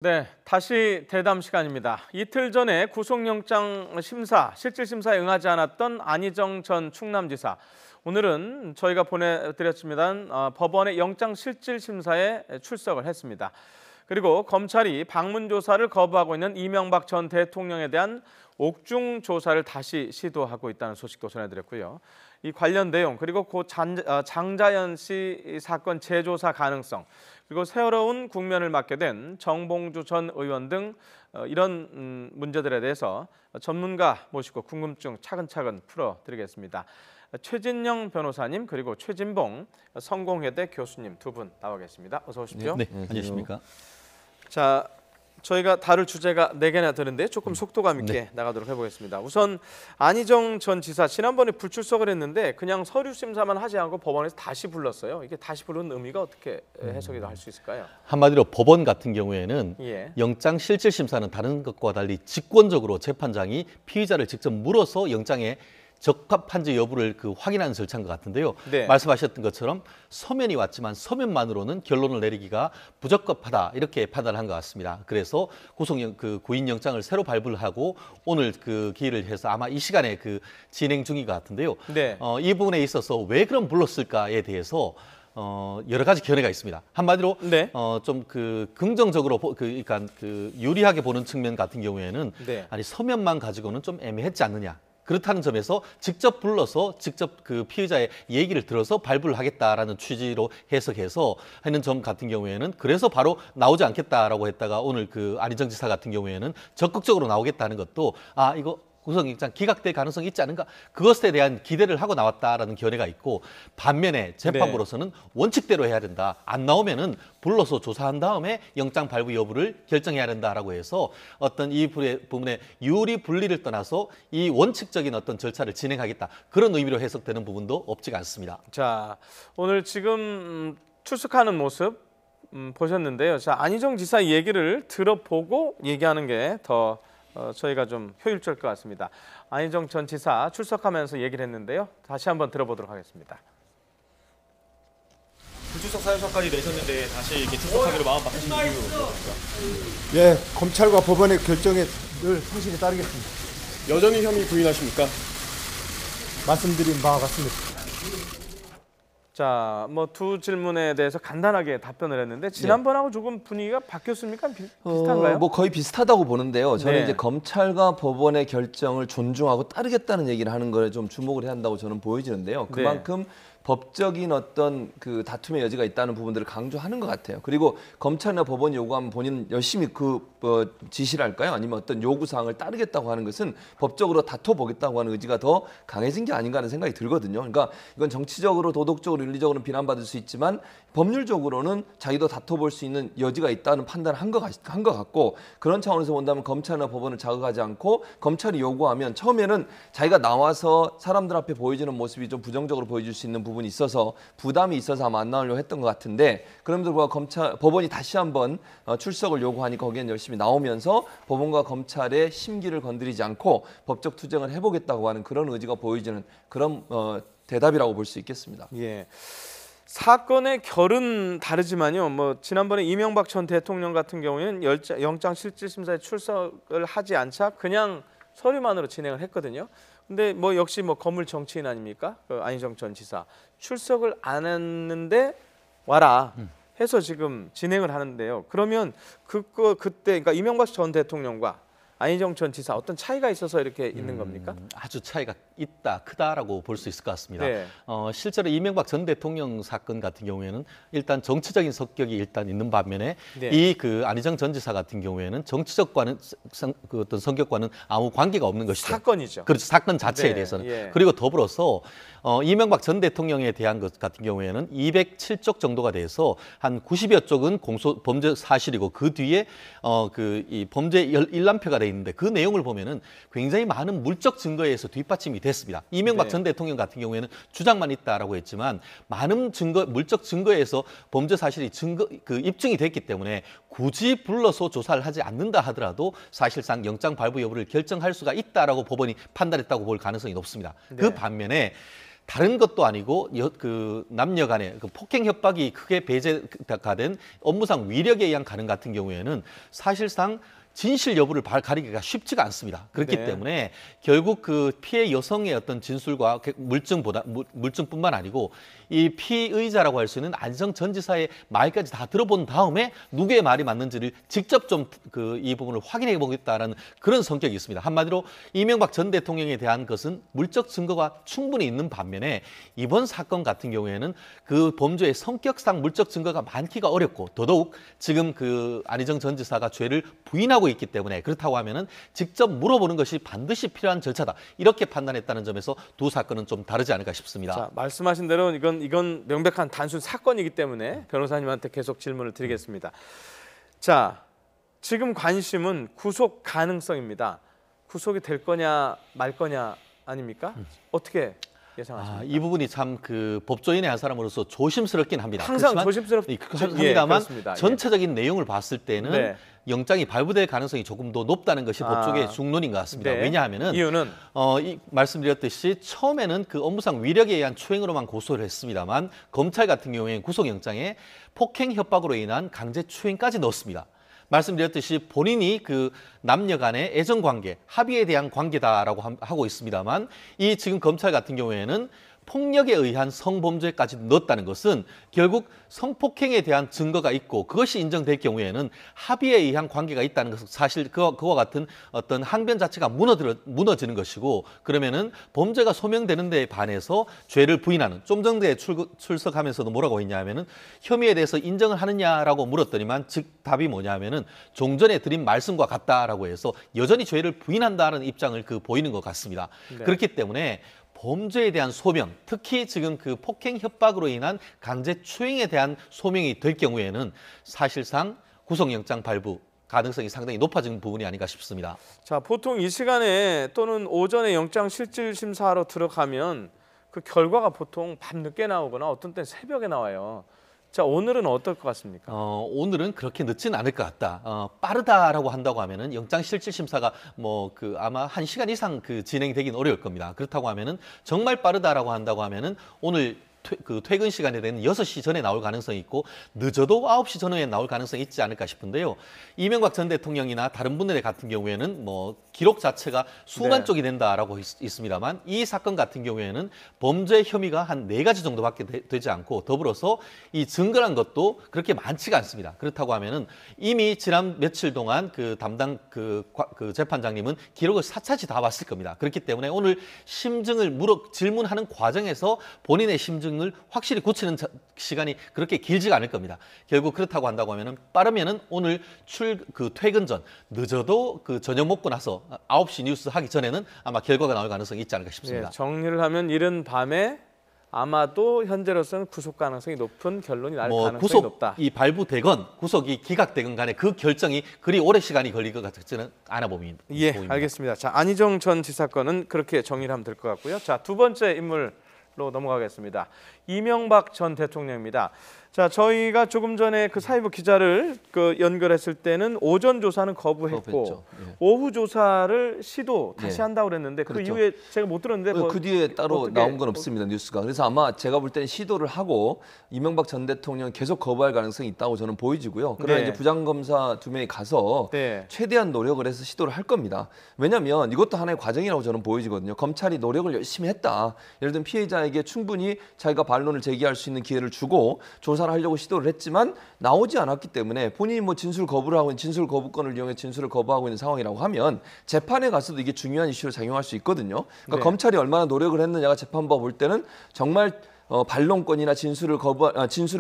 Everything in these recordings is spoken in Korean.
네, 다시 대담 시간입니다. 이틀 전에 구속영장 심사, 실질심사에 응하지 않았던 안희정 전 충남지사. 오늘은 저희가 보내드렸지만 법원의 영장 실질심사에 출석을 했습니다. 그리고 검찰이 방문 조사를 거부하고 있는 이명박 전 대통령에 대한 옥중 조사를 다시 시도하고 있다는 소식도 전해드렸고요. 이 관련 내용 그리고 고 장자연 씨 사건 재조사 가능성 그리고 새로운 국면을 맞게 된 정봉주 전 의원 등 이런 문제들에 대해서 전문가 모시고 궁금증 차근차근 풀어드리겠습니다. 최진영 변호사님 그리고 최진봉 성공회대 교수님 두 분 나와 계십니다. 어서 오십시오. 네, 안녕하십니까. 자, 저희가 다룰 주제가 4개나 되는데 조금 속도감 있게 나가도록 해보겠습니다. 우선 안희정 전 지사 지난번에 불출석을 했는데 그냥 서류 심사만 하지 않고 법원에서 다시 불렀어요. 이게 다시 부른 의미가 어떻게 해석이 할 수 있을까요? 한마디로 법원 같은 경우에는 영장 실질 심사는 다른 것과 달리 직권적으로 재판장이 피의자를 직접 물어서 영장에 적합한지 여부를 확인하는 절차인 것 같은데요. 네. 말씀하셨던 것처럼 서면이 왔지만 서면만으로는 결론을 내리기가 부적합하다 이렇게 판단한 것 같습니다. 그래서 구인 영장을 새로 발부를 하고 오늘 기일을 해서 아마 이 시간에 진행 중인 것 같은데요. 네. 이 부분에 있어서 왜 그럼 불렀을까에 대해서 여러 가지 견해가 있습니다. 한마디로 네. 좀 긍정적으로 그러니까 유리하게 보는 측면 같은 경우에는 아니 서면만 가지고는 좀 애매했지 않느냐. 그렇다는 점에서 직접 불러서 직접 피의자의 얘기를 들어서 발부를 하겠다라는 취지로 해석해서 하는 점 같은 경우에는 그래서 바로 나오지 않겠다라고 했다가 오늘 안희정 지사 같은 경우에는 적극적으로 나오겠다는 것도 이거 구속영장 기각될 가능성이 있지 않은가 그것에 대한 기대를 하고 나왔다라는 견해가 있고 반면에 재판부로서는 원칙대로 해야 된다. 안 나오면은 불러서 조사한 다음에 영장 발부 여부를 결정해야 된다라고 해서 어떤 이 부분에 유리 분리를 떠나서 이 원칙적인 어떤 절차를 진행하겠다. 그런 의미로 해석되는 부분도 없지가 않습니다. 자, 오늘 지금 출석하는 모습 보셨는데요. 자, 안희정 지사 얘기를 들어보고 얘기하는 게 더 저희가 좀 효율적일 것 같습니다. 안희정 전 지사 출석하면서 얘기를 했는데요. 다시 한번 들어보도록 하겠습니다. 불출석 사유서까지 내셨는데 다시 이렇게 출석하기로 마음 바꾸신 이유 무엇입니까? 예, 검찰과 법원의 결정에 늘 성실히 따르겠습니다. 여전히 혐의 부인하십니까? 말씀드린 바와 같습니다. 자, 두 질문에 대해서 간단하게 답변을 했는데 지난번하고 조금 분위기가 바뀌었습니까? 비슷한가요? 거의 비슷하다고 보는데요. 저는 네. 이제 검찰과 법원의 결정을 존중하고 따르겠다는 얘기를 하는 거에 좀 주목을 해야 한다고 저는 보여지는데요. 그만큼 법적인 어떤 다툼의 여지가 있다는 부분들을 강조하는 것 같아요. 그리고 검찰이나 법원이 요구하면 본인은 열심히 지시를 할까요? 아니면 어떤 요구사항을 따르겠다고 하는 것은 법적으로 다퉈보겠다고 하는 의지가 더 강해진 게 아닌가 하는 생각이 들거든요. 그러니까 이건 정치적으로 도덕적으로 윤리적으로는 비난받을 수 있지만 법률적으로는 자기도 다퉈볼 수 있는 여지가 있다는 판단을 한 것 같고 그런 차원에서 본다면 검찰이나 법원을 자극하지 않고 검찰이 요구하면 처음에는 자기가 나와서 사람들 앞에 보여주는 모습이 좀 부정적으로 보여줄 수 있는 부분이 있어서 부담이 있어서 아마 안 나오려고 했던 것 같은데 그럼에도 불구하고 법원이 다시 한번 출석을 요구하니까 거기엔 열심히 나오면서 법원과 검찰의 심기를 건드리지 않고 법적 투쟁을 해보겠다고 하는 그런 의지가 보여지는 그런 대답이라고 볼 수 있겠습니다. 예. 사건의 결은 다르지만요. 지난번에 이명박 전 대통령 같은 경우에는 영장 실질심사에 출석을 하지 않자 그냥 서류만으로 진행을 했거든요. 근데 역시 건물 정치인 아닙니까? 안희정 전 지사 출석을 안 했는데 와라 해서 지금 진행을 하는데요. 그러면 그때 그러니까 이명박 전 대통령과 안희정 전 지사 어떤 차이가 있어서 이렇게 있는 겁니까? 아주 차이가 크다라고 볼 수 있을 것 같습니다. 네. 실제로 이명박 전 대통령 사건 같은 경우에는 일단 정치적인 성격이 일단 있는 반면에 이 안희정 전 지사 같은 경우에는 정치적과는 어떤 성격과는 아무 관계가 없는 것이죠. 사건이죠. 그렇죠. 사건 자체에 대해서는. 그리고 더불어서 이명박 전 대통령에 대한 것 같은 경우에는 207쪽 정도가 돼서 한 90여 쪽은 범죄 사실이고 그 뒤에 이 범죄 일람표가 돼 있는데 그 내용을 보면은 굉장히 많은 물적 증거에 의해서 뒷받침이 됐습니다. 이명박 전 대통령 같은 경우에는 주장만 있다라고 했지만 많은 물적 증거에 의해서 범죄 사실이 입증이 됐기 때문에 굳이 불러서 조사를 하지 않는다 하더라도 사실상 영장 발부 여부를 결정할 수가 있다라고 법원이 판단했다고 볼 가능성이 높습니다. 그 반면에 다른 것도 아니고 그 남녀 간의 그 폭행 협박이 크게 배제가 된 업무상 위력에 의한 가능 같은 경우에는 사실상 진실 여부를 가리기가 쉽지가 않습니다. 그렇기 네. 때문에 결국 그 피해 여성의 어떤 진술과 물증뿐만 아니고 이 피의자라고 할 수 있는 안희정 전 지사의 말까지 다 들어본 다음에 누구의 말이 맞는지를 직접 좀 이 부분을 확인해 보겠다라는 그런 성격이 있습니다. 한마디로 이명박 전 대통령에 대한 것은 물적 증거가 충분히 있는 반면에 이번 사건 같은 경우에는 그 범죄의 성격상 물적 증거가 많기가 어렵고 더더욱 지금 그 안희정 전 지사가 죄를 부인하고 있기 때문에 그렇다고 하면은 직접 물어보는 것이 반드시 필요한 절차다. 이렇게 판단했다는 점에서 두 사건은 좀 다르지 않을까 싶습니다. 자, 말씀하신 대로 이건 명백한 단순 사건이기 때문에 변호사님한테 계속 질문을 드리겠습니다. 자, 지금 관심은 구속 가능성입니다. 구속이 될 거냐 말 거냐 아닙니까? 어떻게 예상하십니까? 이 부분이 참 그 법조인의 한 사람으로서 조심스럽긴 합니다. 항상 그렇지만 합니다만 그렇습니다. 전체적인 내용을 봤을 때는 네. 영장이 발부될 가능성이 조금 더 높다는 것이 법조계의 중론인 것 같습니다. 네. 왜냐하면은 이유는 말씀드렸듯이 처음에는 그 업무상 위력에 의한 추행으로만 고소를 했습니다만 검찰 같은 경우에는 구속영장에 폭행 협박으로 인한 강제 추행까지 넣었습니다. 말씀드렸듯이 본인이 그 남녀 간의 애정 관계, 합의에 대한 관계다라고 하고 있습니다만 이 지금 검찰 같은 경우에는 폭력에 의한 성범죄까지 넣었다는 것은 결국 성폭행에 대한 증거가 있고 그것이 인정될 경우에는 합의에 의한 관계가 있다는 것은 사실 그와 같은 어떤 항변 자체가 무너지는 것이고 그러면은 범죄가 소명되는 데에 반해서 죄를 부인하는 좀 전에 출석하면서도 뭐라고 했냐면은 혐의에 대해서 인정을 하느냐라고 물었더니만 즉 답이 뭐냐면은 종전에 드린 말씀과 같다라고 해서 여전히 죄를 부인한다는 입장을 보이는 것 같습니다. 네. 그렇기 때문에 범죄에 대한 소명, 특히 지금 그 폭행 협박으로 인한 강제 추행에 대한 소명이 될 경우에는 사실상 구속영장 발부 가능성이 상당히 높아진 부분이 아닌가 싶습니다. 자, 보통 이 시간에 또는 오전에 영장 실질 심사하러 들어가면 그 결과가 보통 밤늦게 나오거나 어떤 때는 새벽에 나와요. 자, 오늘은 어떨 것 같습니까? 오늘은 그렇게 늦지는 않을 것 같다. 빠르다라고 한다고 하면은 영장 실질 심사가 아마 1시간 이상 진행되긴 어려울 겁니다. 그렇다고 하면은 정말 빠르다라고 한다고 하면은 오늘 퇴근 시간에 되는 6시 전에 나올 가능성이 있고 늦어도 9시 전에 나올 가능성이 있지 않을까 싶은데요. 이명박 전 대통령이나 다른 분들 같은 경우에는 기록 자체가 수만 네. 쪽이 된다라고 있습니다만 이 사건 같은 경우에는 범죄 혐의가 한 4가지 정도밖에 되지 않고 더불어서 이 증거란 것도 그렇게 많지가 않습니다. 그렇다고 하면은 이미 지난 며칠 동안 그 담당 그 재판장님은 기록을 샅샅이 다 봤을 겁니다. 그렇기 때문에 오늘 심증을 질문하는 과정에서 본인의 심증을 확실히 고치는 시간이 그렇게 길지가 않을 겁니다. 결국 그렇다고 한다고 하면은 빠르면은 오늘 퇴근 전 늦어도 저녁 먹고 나서 9시 뉴스 하기 전에는 아마 결과가 나올 가능성이 있지 않을까 싶습니다. 네, 정리를 하면 이른 밤에 아마도 현재로서는 구속 가능성이 높은 결론이 날 가능성이 높다. 구속이 발부되건 구속이 기각되건 간에 그 결정이 그리 오래 시간이 걸릴 것 같지는 않아 보입니다. 예, 알겠습니다. 자, 안희정 전 지사 건은 그렇게 정리를 하면 될 것 같고요. 자, 두 번째 인물로 넘어가겠습니다. 이명박 전 대통령입니다. 자, 저희가 조금 전에 그 사회부 기자를 연결했을 때는 오전 조사는 거부했고 예. 오후 조사를 시도 다시 예. 한다고 그랬는데 그렇죠. 그 이후에 제가 못 들었는데 그 뒤에 따로 어떻게, 나온 건 없습니다. 뉴스가. 그래서 아마 제가 볼 때는 시도를 하고 이명박 전 대통령 계속 거부할 가능성이 있다고 저는 보여지고요. 그러나 네. 이제 부장검사 2명이 가서 네. 최대한 노력을 해서 시도를 할 겁니다. 왜냐하면 이것도 하나의 과정이라고 저는 보여지거든요. 검찰이 노력을 열심히 했다. 예를 들면 피해자에게 충분히 자기가 반론을 제기할 수 있는 기회를 주고 조사를 하려고 시도를 했지만 나오지 않았기 때문에 본인이 진술 거부를 하고 있는 진술 거부권을 이용해 진술을 거부하고 있는 상황이라고 하면 재판에 가서도 이게 중요한 이슈로 작용할 수 있거든요. 그러니까 네. 검찰이 얼마나 노력을 했느냐가 재판부가 볼 때는 정말 반론권이나 진술을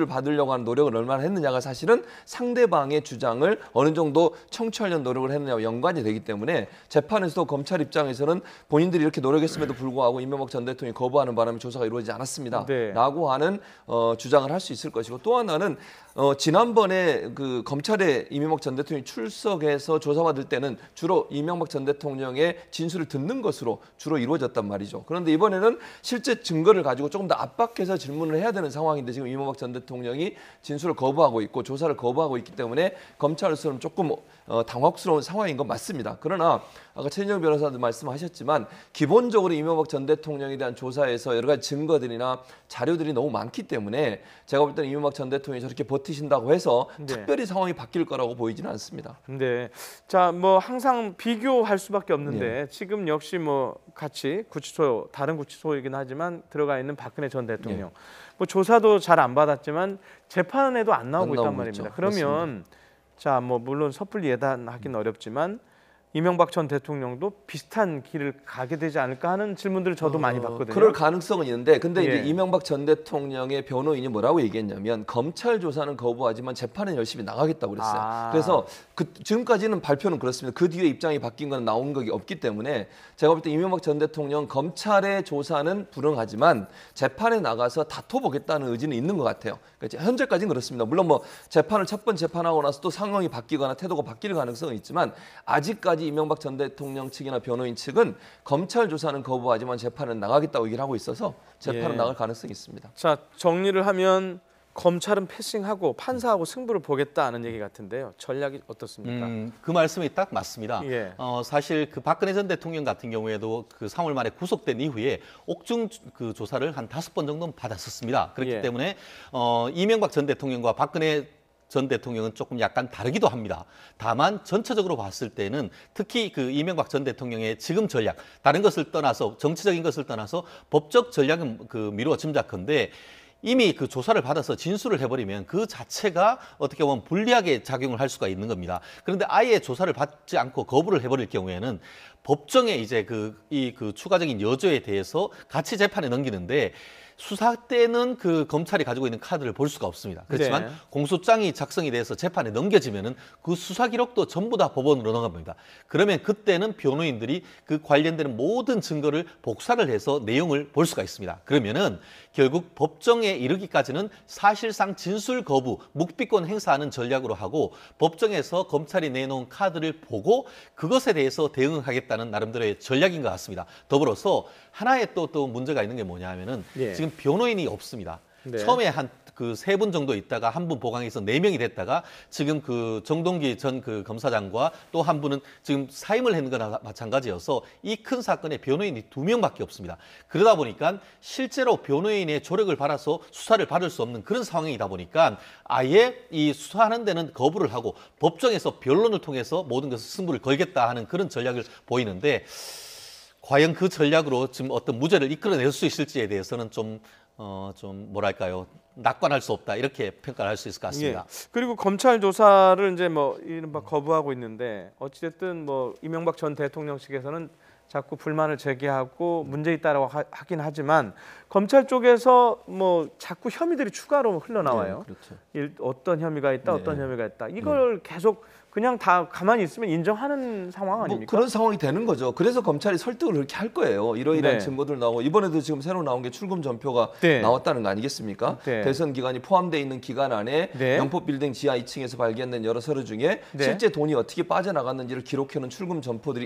받으려고 하는 노력을 얼마나 했느냐가 사실은 상대방의 주장을 어느 정도 청취하려는 노력을 했느냐와 연관이 되기 때문에 재판에서도 검찰 입장에서는 본인들이 이렇게 노력했음에도 불구하고 이명박 전 대통령이 거부하는 바람에 조사가 이루어지지 않았습니다. 네. 라고 하는 주장을 할 수 있을 것이고 또 하나는 지난번에 그 검찰에 이명박 전 대통령이 출석해서 조사받을 때는 주로 이명박 전 대통령의 진술을 듣는 것으로 주로 이루어졌단 말이죠. 그런데 이번에는 실제 증거를 가지고 조금 더 압박해서 질문을 해야 되는 상황인데 지금 이명박 전 대통령이 진술을 거부하고 있고 조사를 거부하고 있기 때문에 검찰로서는 조금 당혹스러운 상황인 건 맞습니다. 그러나 아까 최진영 변호사도 말씀하셨지만 기본적으로 이명박 전 대통령에 대한 조사에서 여러 가지 증거들이나 자료들이 너무 많기 때문에 제가 볼 때는 이명박 전 대통령이 저렇게 버티신다고 해서 특별히 상황이 바뀔 거라고 보이지는 않습니다. 네. 자, 뭐 항상 비교할 수밖에 없는데 지금 역시 뭐 같이 구치소 다른 구치소이긴 하지만 들어가 있는 박근혜 전 대통령 뭐 조사도 잘 안 받았지만 재판에도 안 나오고 있단 말입니다. 그러면 자, 뭐 물론 섣불리 예단하기는 어렵지만 이명박 전 대통령도 비슷한 길을 가게 되지 않을까 하는 질문들을 저도 많이 받거든요. 그럴 가능성은 있는데 근데 이제 이명박 전 대통령의 변호인이 뭐라고 얘기했냐면 검찰 조사는 거부하지만 재판은 열심히 나가겠다고 그랬어요. 그래서 지금까지는 발표는 그렇습니다. 그 뒤에 입장이 바뀐 건 나온 게 없기 때문에 제가 볼 때 이명박 전 대통령 검찰의 조사는 불응하지만 재판에 나가서 다퉈보겠다는 의지는 있는 것 같아요. 그러니까 현재까지는 그렇습니다. 물론 뭐 재판을 첫 번 재판하고 나서 또 상황이 바뀌거나 태도가 바뀔 가능성은 있지만 아직까지 이명박 전 대통령 측이나 변호인 측은 검찰 조사는 거부하지만 재판은 나가겠다고 얘기를 하고 있어서 재판은 나갈 가능성이 있습니다. 자, 정리를 하면 검찰은 패싱하고 판사하고 승부를 보겠다는 얘기 같은데요. 전략이 어떻습니까? 그 말씀이 딱 맞습니다. 사실 그 박근혜 전 대통령 같은 경우에도 그 3월 말에 구속된 이후에 옥중 그 조사를 한 5번 정도는 받았었습니다. 그렇기 때문에 이명박 전 대통령과 박근혜 전 대통령은 조금 약간 다르기도 합니다. 다만 전체적으로 봤을 때는 특히 그 이명박 전 대통령의 지금 전략, 다른 것을 떠나서 정치적인 것을 떠나서 법적 전략은 그 미루어 짐작컨대 이미 그 조사를 받아서 진술을 해버리면 그 자체가 어떻게 보면 불리하게 작용을 할 수가 있는 겁니다. 그런데 아예 조사를 받지 않고 거부를 해버릴 경우에는 법정에 이제 그 추가적인 여조에 대해서 같이 재판에 넘기는데 수사 때는 그 검찰이 가지고 있는 카드를 볼 수가 없습니다. 그렇지만 공소장이 작성이 돼서 재판에 넘겨지면은 그 수사 기록도 전부 다 법원으로 넘어갑니다. 그러면 그때는 변호인들이 그 관련되는 모든 증거를 복사를 해서 내용을 볼 수가 있습니다. 그러면은 결국 법정에 이르기까지는 사실상 진술 거부, 묵비권 행사하는 전략으로 하고 법정에서 검찰이 내놓은 카드를 보고 그것에 대해서 대응하겠다는 나름대로의 전략인 것 같습니다. 더불어서 하나의 또 문제가 있는 게 뭐냐 하면은 지금 변호인이 없습니다. 처음에 한 그 3분 정도 있다가 한 분 보강해서 4명이 됐다가 지금 그 정동기 전 그 검사장과 또 한 분은 지금 사임을 했는 거나 마찬가지여서 이 큰 사건에 변호인이 2명밖에 없습니다. 그러다 보니까 실제로 변호인의 조력을 받아서 수사를 받을 수 없는 그런 상황이다 보니까 아예 이 수사하는 데는 거부를 하고 법정에서 변론을 통해서 모든 것을 승부를 걸겠다 하는 그런 전략을 보이는데 과연 그 전략으로 지금 어떤 무죄를 이끌어낼 수 있을지에 대해서는 좀 뭐랄까요, 낙관할 수 없다 이렇게 평가를 할 수 있을 것 같습니다. 그리고 검찰 조사를 이제 뭐 이른바 거부하고 있는데 어찌됐든 뭐 이명박 전 대통령 측에서는 자꾸 불만을 제기하고 문제 있다라고 하긴 하지만 검찰 쪽에서 뭐 자꾸 혐의들이 추가로 흘러나와요. 어떤 혐의가 있다, 어떤 혐의가 있다. 이걸 계속 그냥 다 가만히 있으면 인정하는 상황 아닙니까? 뭐 그런 상황이 되는 거죠. 그래서 검찰이 설득을 그렇게 할 거예요. 이러이러한 증거들 나오고 이번에도 지금 새로 나온 게 출금 전표가 나왔다는 거 아니겠습니까? 대선 기간이 포함되어 있는 기간 안에 영포 빌딩 지하 2층에서 발견된 여러 서류 중에 실제 돈이 어떻게 빠져나갔는지를 기록해놓은 출금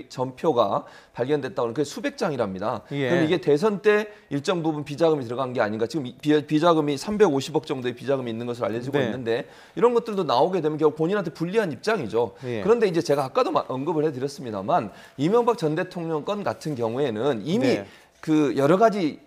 전표가 발견됐다고 그게 수백 장이랍니다. 그럼 이게 대선 때 일정 부분 비자금이 들어간 게 아닌가? 지금 비자금이 350억 정도의 비자금이 있는 것으로 알려지고 있는데 이런 것들도 나오게 되면 결국 본인한테 불리한 입장이죠. 그런데 이제 제가 아까도 언급을 해드렸습니다만 이명박 전 대통령 건 같은 경우에는 이미 그 여러 가지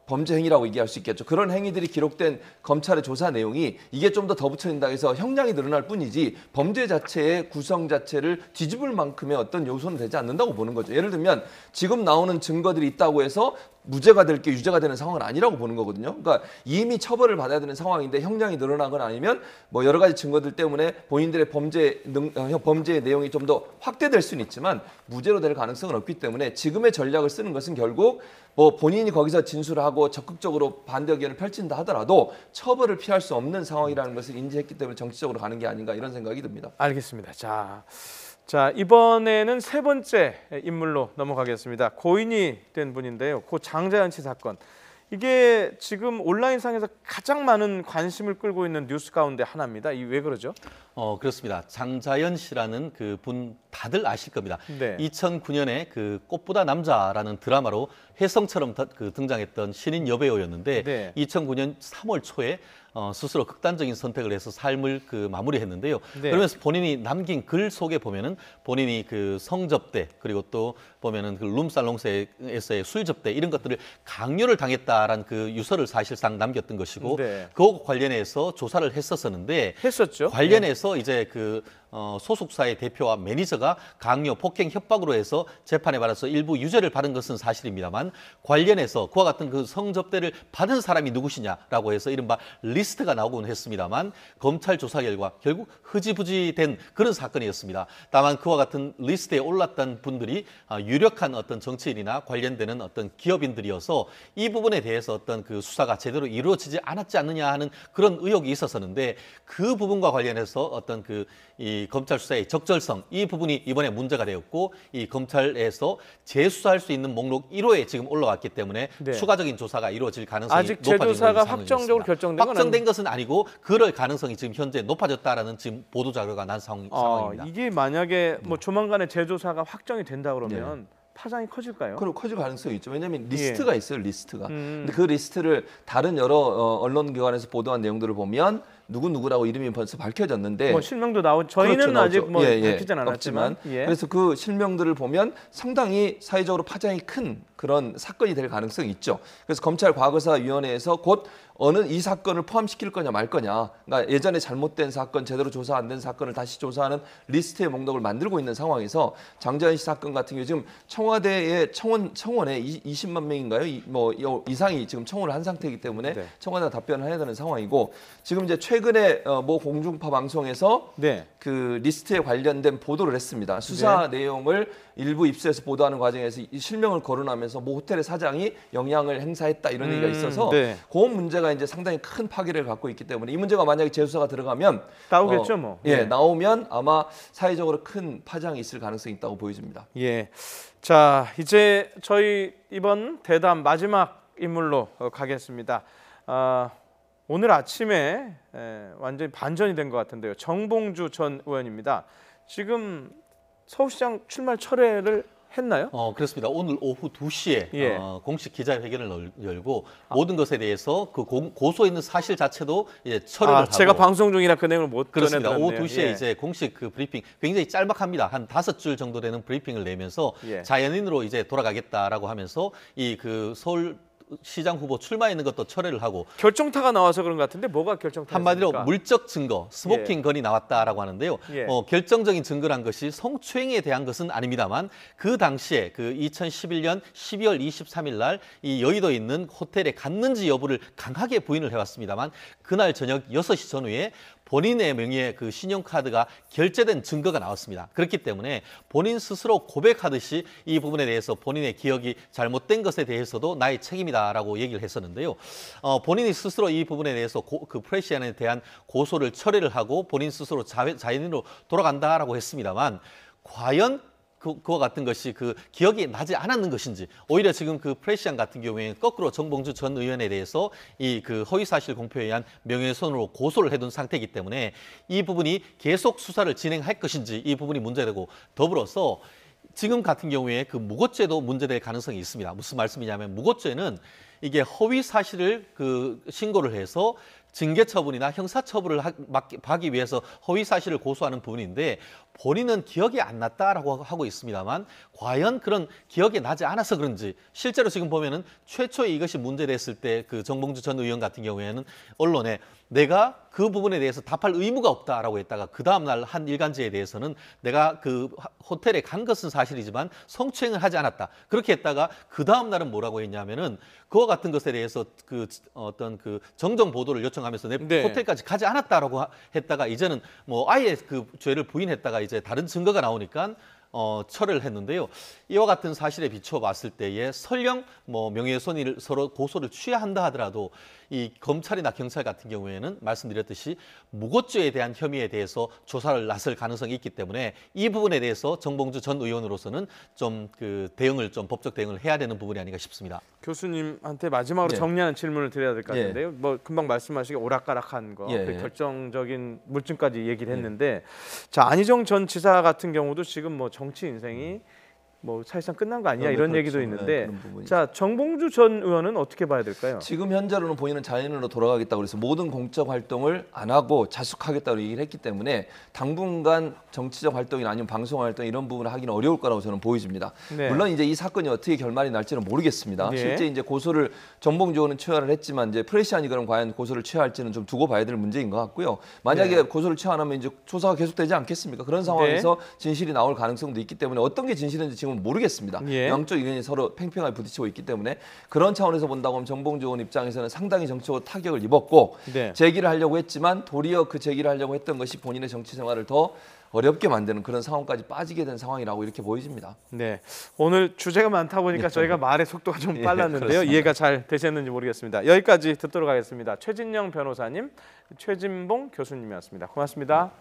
범죄 행위라고 얘기할 수 있겠죠. 그런 행위들이 기록된 검찰의 조사 내용이 이게 좀 더 덧붙여진다 해서 형량이 늘어날 뿐이지 범죄 자체의 구성 자체를 뒤집을 만큼의 어떤 요소는 되지 않는다고 보는 거죠. 예를 들면 지금 나오는 증거들이 있다고 해서 무죄가 될 게 유죄가 되는 상황은 아니라고 보는 거거든요. 그러니까 이미 처벌을 받아야 되는 상황인데 형량이 늘어나거나 아니면 뭐 여러 가지 증거들 때문에 본인들의 범죄의 내용이 좀 더 확대될 수는 있지만 무죄로 될 가능성은 없기 때문에 지금의 전략을 쓰는 것은 결국 뭐 본인이 거기서 진술을 하고 적극적으로 반대 의견을 펼친다 하더라도 처벌을 피할 수 없는 상황이라는 것을 인지했기 때문에 정치적으로 가는 게 아닌가 이런 생각이 듭니다. 알겠습니다. 자, 이번에는 세 번째 인물로 넘어가겠습니다. 고인이 된 분인데요. 고 장자연 씨 사건. 이게 지금 온라인상에서 가장 많은 관심을 끌고 있는 뉴스 가운데 하나입니다. 이 왜 그러죠? 그렇습니다. 장자연 씨라는 그 분 다들 아실 겁니다. 2009년에 그 꽃보다 남자라는 드라마로 혜성처럼 등장했던 신인 여배우였는데 2009년 3월 초에 스스로 극단적인 선택을 해서 삶을 마무리했는데요. 네. 그러면서 본인이 남긴 글 속에 보면은 본인이 그 성접대 그리고 또 보면은 그 룸살롱에서의 술접대 이런 것들을 강요를 당했다라는 그 유서를 사실상 남겼던 것이고 네. 그와 관련해서 조사를 했었는데 했었죠. 관련해서 이제 소속사의 대표와 매니저가 강요, 폭행, 협박으로 해서 재판에 받아서 일부 유죄를 받은 것은 사실입니다만 관련해서 그와 같은 그 성접대를 받은 사람이 누구시냐라고 해서 이른바 리스트가 나오곤 했습니다만 검찰 조사 결과 결국 흐지부지된 그런 사건이었습니다. 다만 그와 같은 리스트에 올랐던 분들이 유력한 어떤 정치인이나 관련되는 어떤 기업인들이어서 이 부분에 대해서 어떤 그 수사가 제대로 이루어지지 않았지 않느냐 하는 그런 의혹이 있었었는데 그 부분과 관련해서 어떤 이 검찰 수사의 적절성 이 부분이 이번에 문제가 되었고 이 검찰에서 재수사할 수 있는 목록 1호에 지금 올라왔기 때문에 네. 추가적인 조사가 이루어질 가능성이 아직 높아지는 재조사가 확정적으로 결정된 건 확정된 것은 아니고 그럴 가능성이 지금 현재 높아졌다라는 지금 보도 자료가 난 상황입니다. 이게 만약에 뭐 조만간에 재조사가 확정이 된다 그러면 파장이 커질까요? 그럼 커질 가능성이 있죠. 왜냐하면 리스트가 있어요, 리스트가. 근데 그 리스트를 다른 여러 언론기관에서 보도한 내용들을 보면 누구라고 이름이 벌써 밝혀졌는데 뭐 실명도 저희는 그렇죠, 아직 나오죠. 뭐 밝히진 않았지만 그래서 그 실명들을 보면 상당히 사회적으로 파장이 큰 그런 사건이 될 가능성이 있죠. 그래서 검찰 과거사위원회에서 곧 어느 이 사건을 포함시킬 거냐 말 거냐, 그러니까 예전에 잘못된 사건, 제대로 조사 안 된 사건을 다시 조사하는 리스트의 목록을 만들고 있는 상황에서 장자연 씨 사건 같은 경우 지금 청와대의 청원에 20만 명인가요? 이상이 지금 청원을 한 상태이기 때문에 네. 청와대가 답변을 해야 되는 상황이고 지금 이제 최근에 모 공중파 방송에서 그 리스트에 관련된 보도를 했습니다. 수사 내용을 일부 입수해서 보도하는 과정에서 이 실명을 거론하면서 모 호텔의 사장이 영향을 행사했다 이런 얘기가 있어서 그 문제가 이제 상당히 큰 파괴를 갖고 있기 때문에 이 문제가 만약에 재수사가 들어가면 나오겠죠, 뭐. 나오면 아마 사회적으로 큰 파장이 있을 가능성이 있다고 보여집니다. 예. 자, 이제 저희 이번 대담 마지막 인물로 가겠습니다. 오늘 아침에 완전히 반전이 된 것 같은데요. 정봉주 전 의원입니다. 지금 서울시장 출마 철회를 했나요? 그렇습니다. 오늘 오후 2시에 공식 기자회견을 열고 모든 것에 대해서 그 고소에 있는 사실 자체도 이제 철회를 하고. 제가 방송 중이라 그 내용을 못 그렇습니다. 전해드렸네요. 오후 2시에 이제 공식 그 브리핑 굉장히 짤막합니다. 한 5줄 정도 되는 브리핑을 내면서 자연인으로 이제 돌아가겠다라고 하면서 이 서울 시장 후보 출마했는 것도 철회를 하고 결정타가 나와서 그런 것 같은데 뭐가 결정타입니까? 한마디로 물적 증거, 스모킹 건이 나왔다라고 하는데요. 결정적인 증거란 것이 성추행에 대한 것은 아닙니다만 그 당시에 2011년 12월 23일 날 이 여의도에 있는 호텔에 갔는지 여부를 강하게 부인을 해왔습니다만 그날 저녁 6시 전후에 본인의 명의의 그 신용카드가 결제된 증거가 나왔습니다. 그렇기 때문에 본인 스스로 고백하듯이 이 부분에 대해서 본인의 기억이 잘못된 것에 대해서도 나의 책임이다라고 얘기를 했었는데요. 본인이 스스로 이 부분에 대해서 그 프레시안에 대한 고소를 철회를 하고 본인 스스로 자연인으로 돌아간다라고 했습니다만 과연 그와 같은 것이 그 기억이 나지 않았는 것인지 오히려 지금 그 프레시안 같은 경우에는 거꾸로 정봉주 전 의원에 대해서 이 그 허위사실 공표에 의한 명예훼손으로 고소를 해둔 상태이기 때문에 이 부분이 계속 수사를 진행할 것인지 이 부분이 문제되고 더불어서 지금 같은 경우에 그 무고죄도 문제될 가능성이 있습니다. 무슨 말씀이냐면 무고죄는 이게 허위사실을 신고를 해서 징계처분이나 형사처분을 하기 위해서 허위사실을 고소하는 부분인데 본인은 기억이 안 났다라고 하고 있습니다만 과연 그런 기억이 나지 않아서 그런지 실제로 지금 보면은 최초에 이것이 문제됐을 때 그 정봉주 전 의원 같은 경우에는 언론에 내가 그 부분에 대해서 답할 의무가 없다라고 했다가 그 다음날 한 일간지에 대해서는 내가 그 호텔에 간 것은 사실이지만 성추행을 하지 않았다. 그렇게 했다가 그 다음날은 뭐라고 했냐면은 그와 같은 것에 대해서 어떤 정정 보도를 요청하면서 내 호텔까지 가지 않았다라고 했다가 이제는 뭐 아예 그 죄를 부인했다가 이제 다른 증거가 나오니까 철회를 했는데요. 이와 같은 사실에 비춰 봤을 때에 설령 뭐 명예훼손을 서로 고소를 취한다 하더라도 이 검찰이나 경찰 같은 경우에는 말씀드렸듯이 무고죄에 대한 혐의에 대해서 조사를 나설 가능성이 있기 때문에 이 부분에 대해서 정봉주 전 의원으로서는 좀 대응을 법적 대응을 해야 되는 부분이 아닌가 싶습니다. 교수님한테 마지막으로 정리하는 질문을 드려야 될 것 같은데요. 뭐 금방 말씀하시기 오락가락한 거, 결정적인 물증까지 얘기를 했는데 자 안희정 전 지사 같은 경우도 지금 뭐 정치 인생이 뭐 사실상 끝난 거 아니냐 네, 이런 그렇죠. 얘기도 네, 있는데 그런 부분이죠. 자 정봉주 전 의원은 어떻게 봐야 될까요? 지금 현재로는 본인은 자연인으로 돌아가겠다고 그래서 모든 공적 활동을 안 하고 자숙하겠다고 얘기를 했기 때문에 당분간 정치적 활동이나 아니면 방송 활동 이런 부분을 하기는 어려울 거라고 저는 보여집니다. 네. 물론 이제 이 사건이 어떻게 결말이 날지는 모르겠습니다. 네. 실제 이제 고소를 정봉주 의원은 취하를 했지만 이제 프레시안이 그럼 과연 고소를 취할지는 좀 두고 봐야 될 문제인 것 같고요. 만약에 네. 고소를 취 안 하면 이제 조사가 계속되지 않겠습니까? 그런 상황에서 진실이 나올 가능성도 있기 때문에 어떤 게 진실인지 지금은 모르겠습니다. 예. 양쪽 의견이 서로 팽팽하게 부딪히고 있기 때문에 그런 차원에서 본다고 하면 정봉주 의원 입장에서는 상당히 정치적으로 타격을 입었고 네. 제기를 하려고 했지만 도리어 그 제기를 하려고 했던 것이 본인의 정치 생활을 더 어렵게 만드는 그런 상황까지 빠지게 된 상황이라고 이렇게 보여집니다. 네, 오늘 주제가 많다 보니까 저희가 말의 속도가 좀 빨랐는데요. 그렇습니다. 이해가 잘 되셨는지 모르겠습니다. 여기까지 듣도록 하겠습니다. 최진영 변호사님, 최진봉 교수님이었습니다. 고맙습니다.